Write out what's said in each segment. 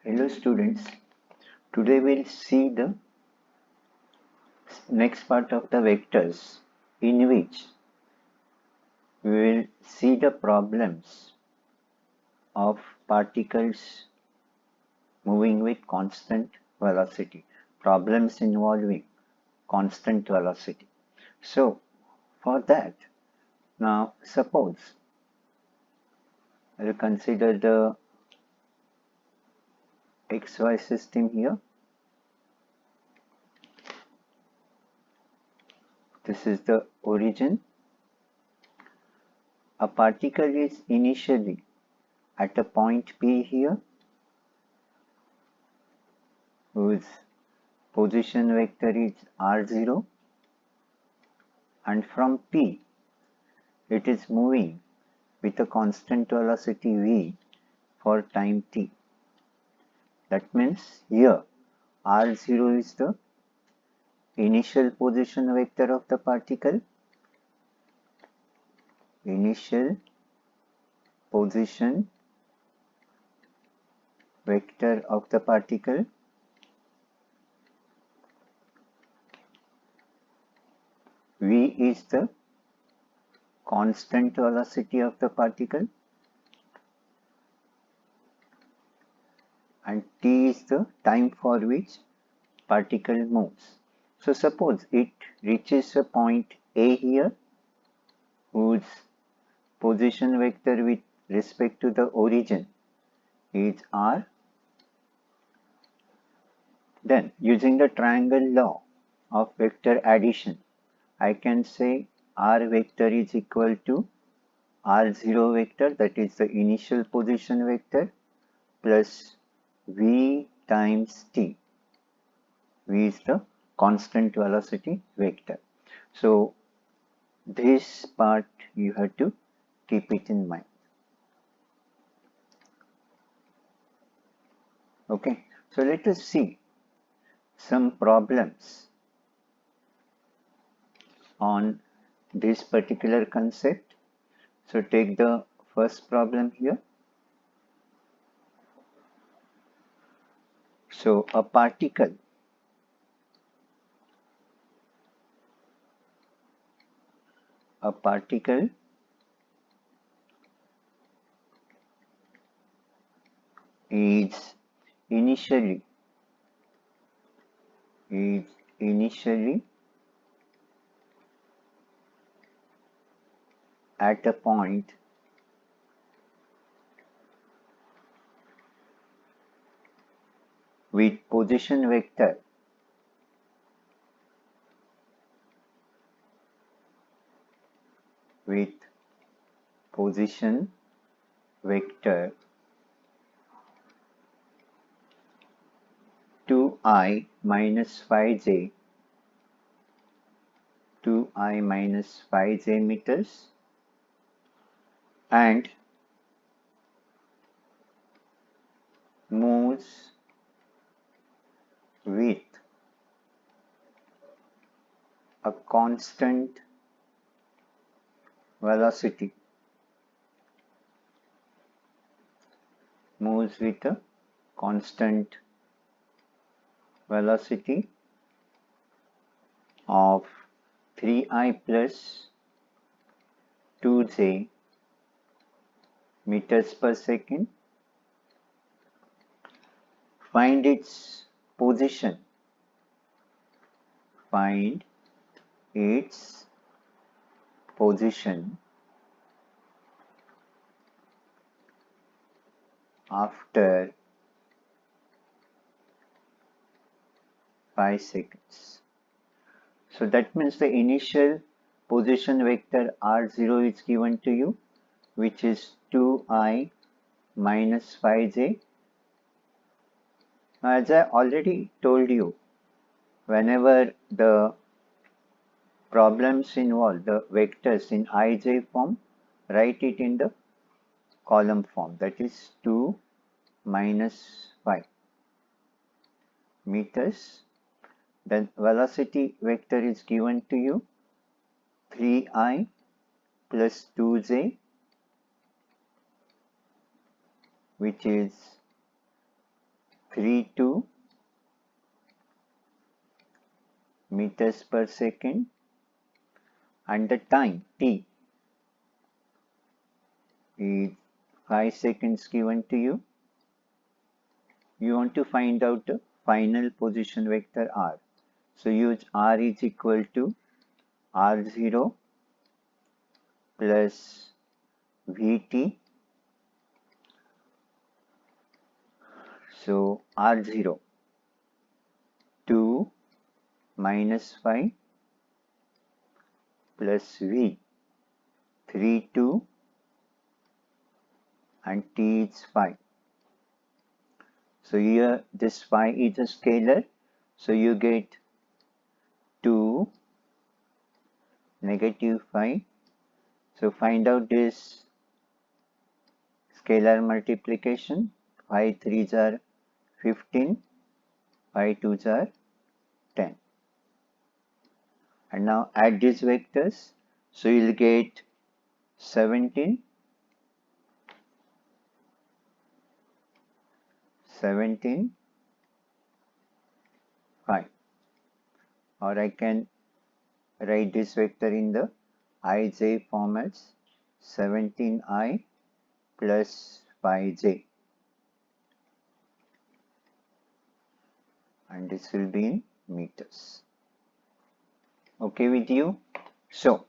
Hello students, today we'll see the next part of the vectors in which we will see the problems of particles moving with constant velocity, problems involving constant velocity. So for that, now suppose I'll consider the XY system here. This is the origin. A particle is initially at a point P here, whose position vector is r0, and from P it is moving with a constant velocity v for time t. That means here r0 is the initial position vector of the particle, initial position vector of the particle, v is the constant velocity of the particle, and t is the time for which particle moves. So suppose it reaches a point A here, whose position vector with respect to the origin is r. Then using the triangle law of vector addition, I can say r vector is equal to r0 vector, that is the initial position vector, plus v times t. V is the constant velocity vector. So this part you have to keep it in mind. Okay, so let us see some problems on this particular concept. So take the first problem here. So a particle is initially at a point with position vector position vector 2i minus phi j meters, and moves with a constant velocity, of 3i plus 2j meters per second. Find its position after 5 seconds. So that means the initial position vector r0 is given to you, which is 2i minus phi j. Now, as I already told you, whenever the problems involve the vectors in ij form, write it in the column form, that is 2 minus 5 meters. Then velocity vector is given to you 3i plus 2j, which is 32 meters per second, and the time t is 5 seconds given to you. You want to find out the final position vector r. So use r is equal to r0 plus vt. So r0 2 minus 5 plus v 3 2 and t is 5. So here this phi is a scalar, so you get 2 negative 5. So find out this scalar multiplication. 5 3s are 15, 5 2s are 10. And now add these vectors. So you'll get 17, 17, 5. Or I can write this vector in the ij formats, 17i plus 5j, and this will be in meters. Okay with you? So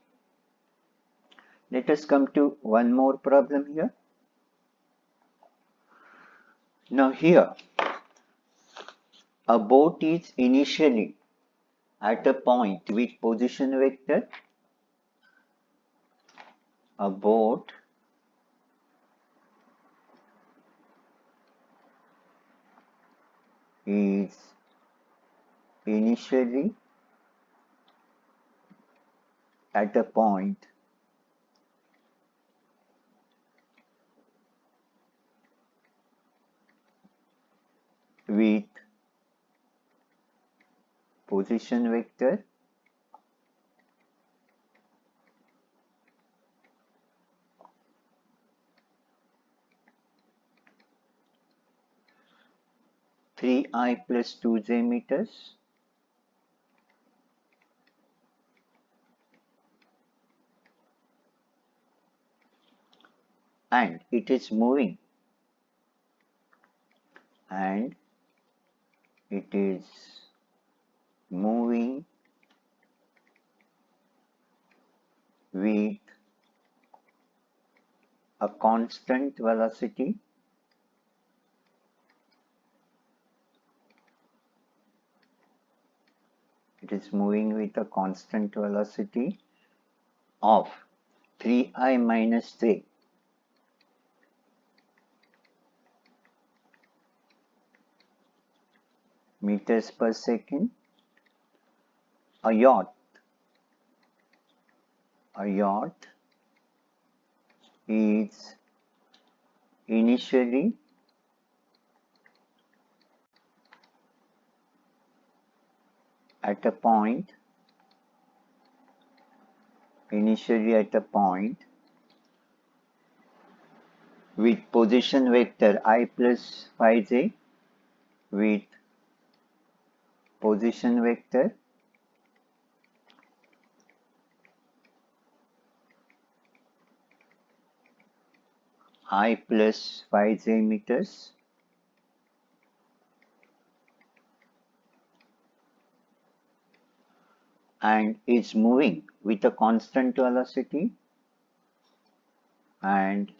let us come to one more problem here. Now here a boat is initially at a point with position vector. A boat is initially at a point with position vector three I plus 2j meters and it is moving with a constant velocity of 3I minus 3 meters per second. A yacht is initially at a point with position vector I plus 5j, with position vector I plus 5j meters and is moving with a constant velocity and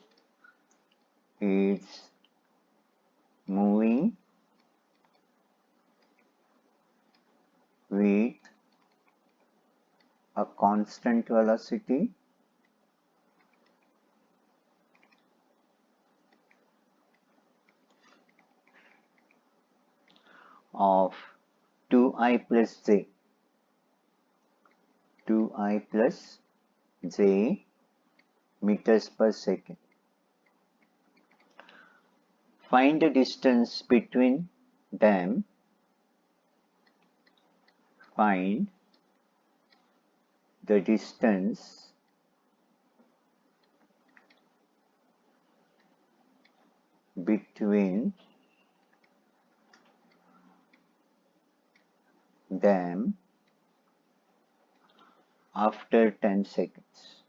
is moving with a constant velocity of 2I plus j meters per second. Find the distance between them. Find the distance between them after 10 seconds.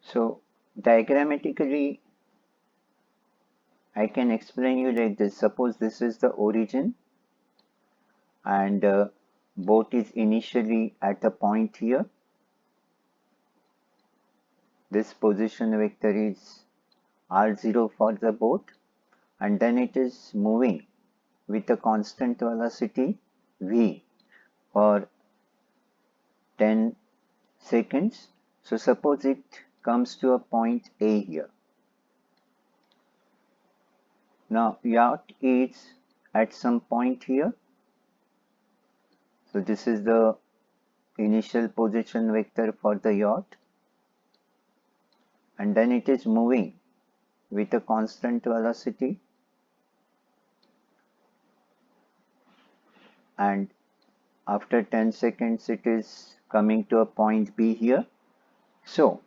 So diagrammatically, I can explain you like this. Suppose this is the origin and boat is initially at a point here. This position vector is r0 for the boat, and then it is moving with a constant velocity v for 10 seconds. So suppose it comes to a point A here. Now yacht is at some point here. So this is the initial position vector for the yacht, and then it is moving with a constant velocity, and after 10 seconds it is coming to a point B here. So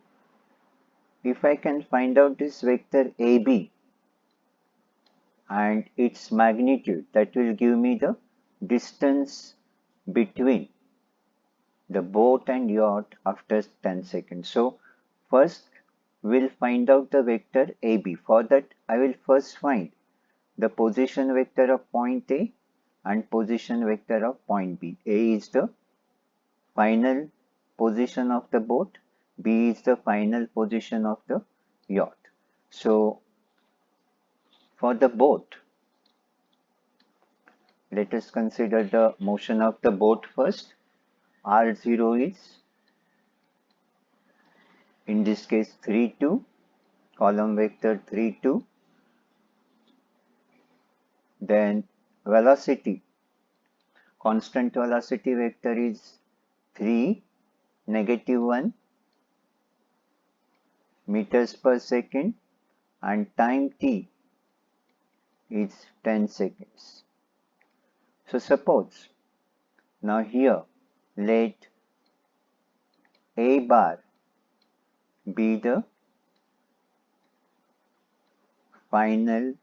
if I can find out this vector AB and its magnitude, that will give me the distance between the boat and yacht after 10 seconds. So first we'll find out the vector AB. For that I will first find the position vector of point A and position vector of point B. A is the final position of the boat, B is the final position of the yacht. So for the boat, let us consider the motion of the boat first. R0 is, in this case, 3, 2, column vector 3, 2. Then velocity, constant velocity vector is 3, -1 meters per second, and time t is 10 seconds. So suppose now here let A bar be the final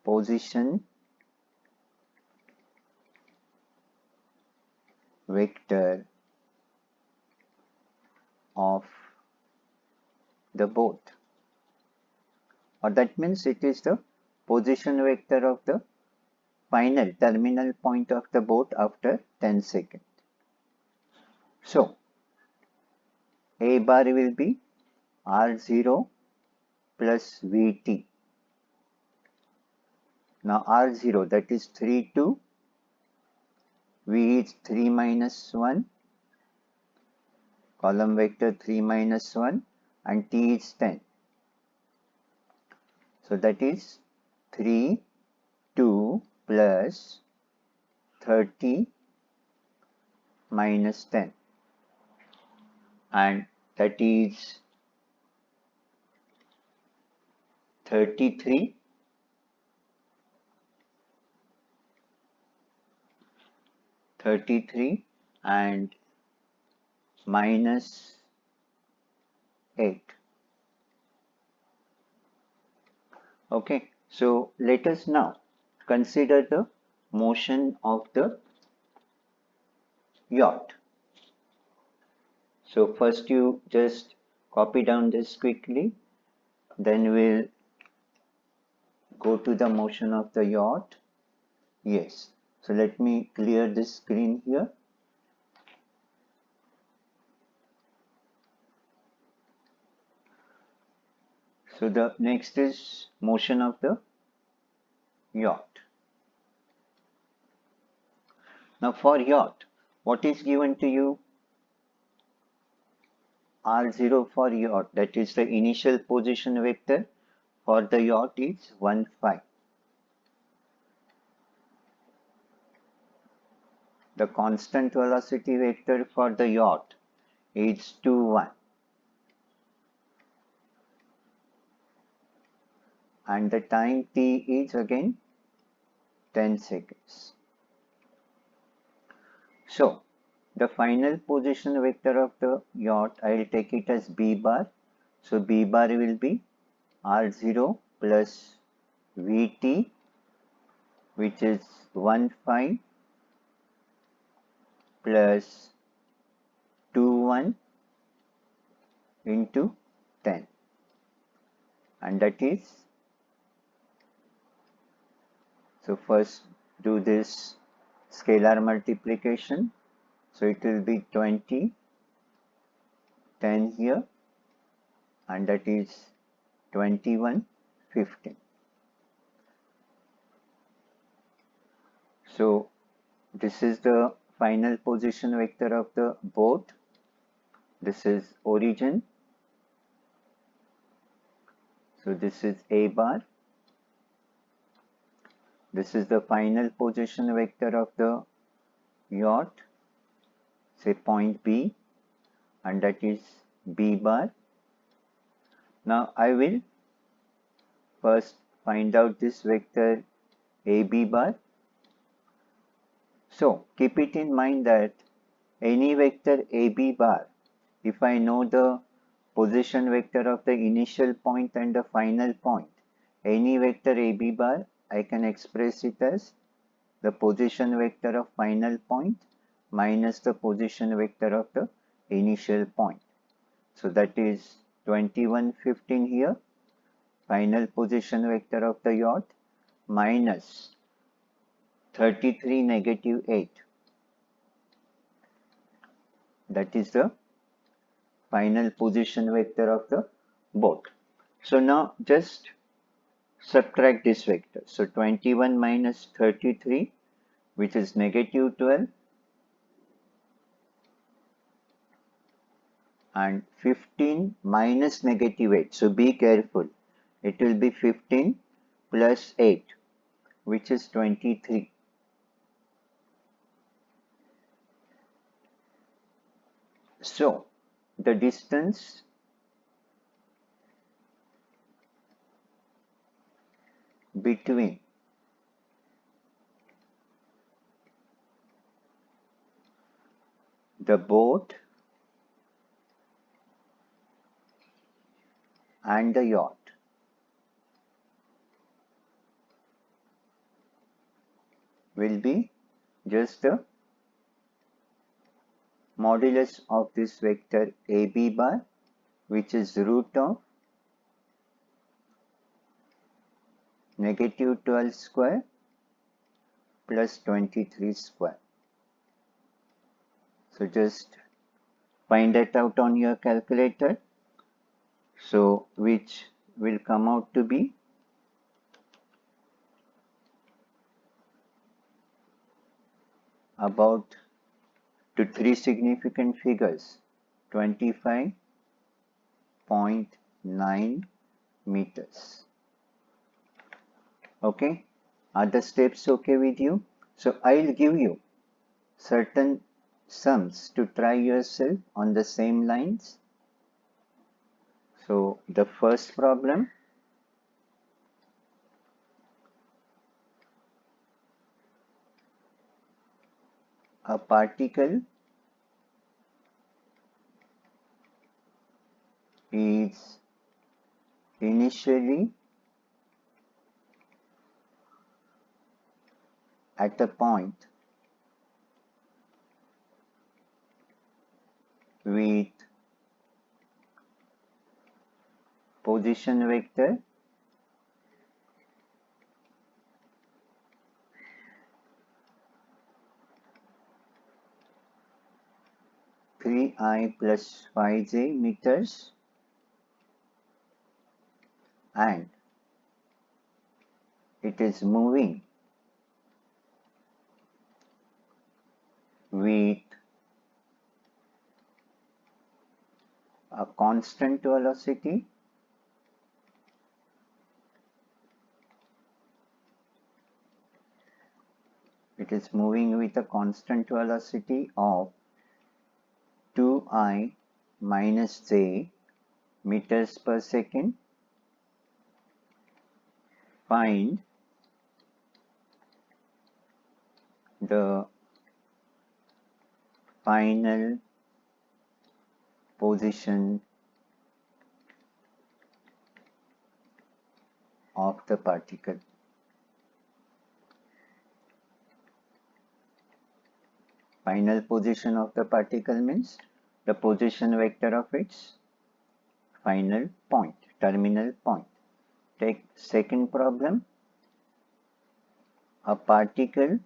position vector of the boat, or that means it is the position vector of the final terminal point of the boat after 10 seconds. So A bar will be R0 plus Vt. Now R0, that is 3, 2, V is 3 minus 1, column vector 3 minus 1, and T is 10. So that is 3, 2 plus 30 minus 10, and that is 33, and minus 8. Okay, so let us now consider the motion of the yacht. So first you just copy down this quickly, then we'll go to the motion of the yacht. Yes, so let me clear this screen here. So the next is motion of the yacht. Now for yacht, what is given to you? R0 for yacht, that is the initial position vector for the yacht is 1, 5. The constant velocity vector for the yacht is 2, 1. And the time t is again 10 seconds. So the final position vector of the yacht, I will take it as B bar. So B bar will be R0 plus Vt, which is 15 plus 21 into 10, and that is, so first do this scalar multiplication, so it will be 20, 10 here, and that is 21, 15. So this is the final position vector of the boat. This is origin. So this is A bar. This is the final position vector of the yacht, say point B, and that is B bar. Now I will first find out this vector AB bar. So keep it in mind that any vector AB bar, if I know the position vector of the initial point and the final point, any vector AB bar, I can express it as the position vector of final point minus the position vector of the initial point. So that is 21, 15 here, final position vector of the yacht, minus 33, negative 8. That is the final position vector of the boat. So now just subtract this vector. So 21 minus 33, which is negative 12, and 15 minus negative 8. So be careful. It will be 15 plus 8, which is 23. So the distance between the boat and the yacht will be just the modulus of this vector AB bar, which is root of negative 12 square plus 23 square. So just find that out on your calculator. So which will come out to be about to three significant figures, 25.9 meters. Okay, are the steps okay with you? So I'll give you certain sums to try yourself on the same lines. So the first problem, a particle is initially at a point with position vector (3i plus 5j meters) and it is moving with a constant velocity of 2i minus j meters per second. Find the final position of the particle. Final position of the particle means the position vector of its final point, terminal point. Take second problem. A particle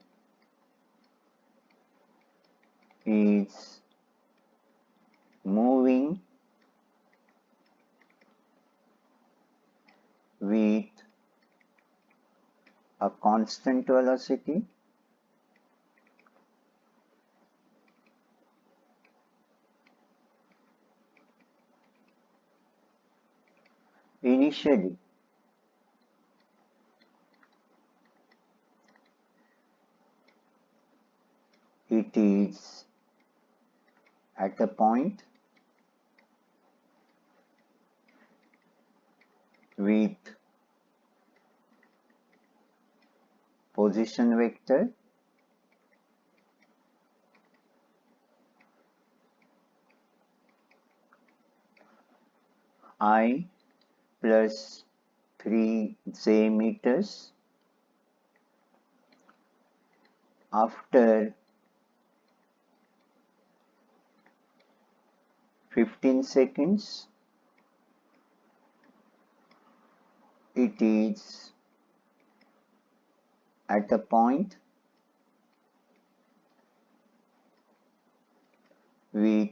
is moving with a constant velocity initially. It is at a point with position vector I plus 3j meters. After 15 seconds, it is at a point with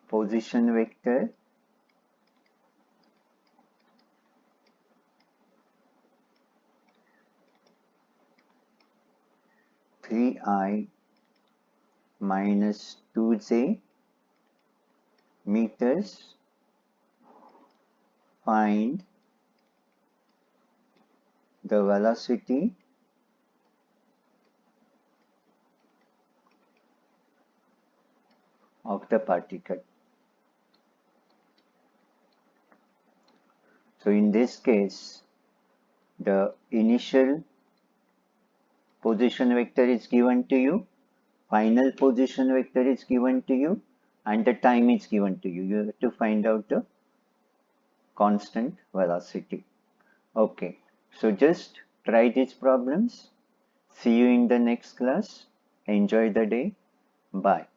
position vector three I minus 2j meters. Find the velocity of the particle. So in this case, the initial position vector is given to you, final position vector is given to you, and the time is given to you. You have to find out the constant velocity. Okay, so just try these problems. See you in the next class. Enjoy the day. Bye.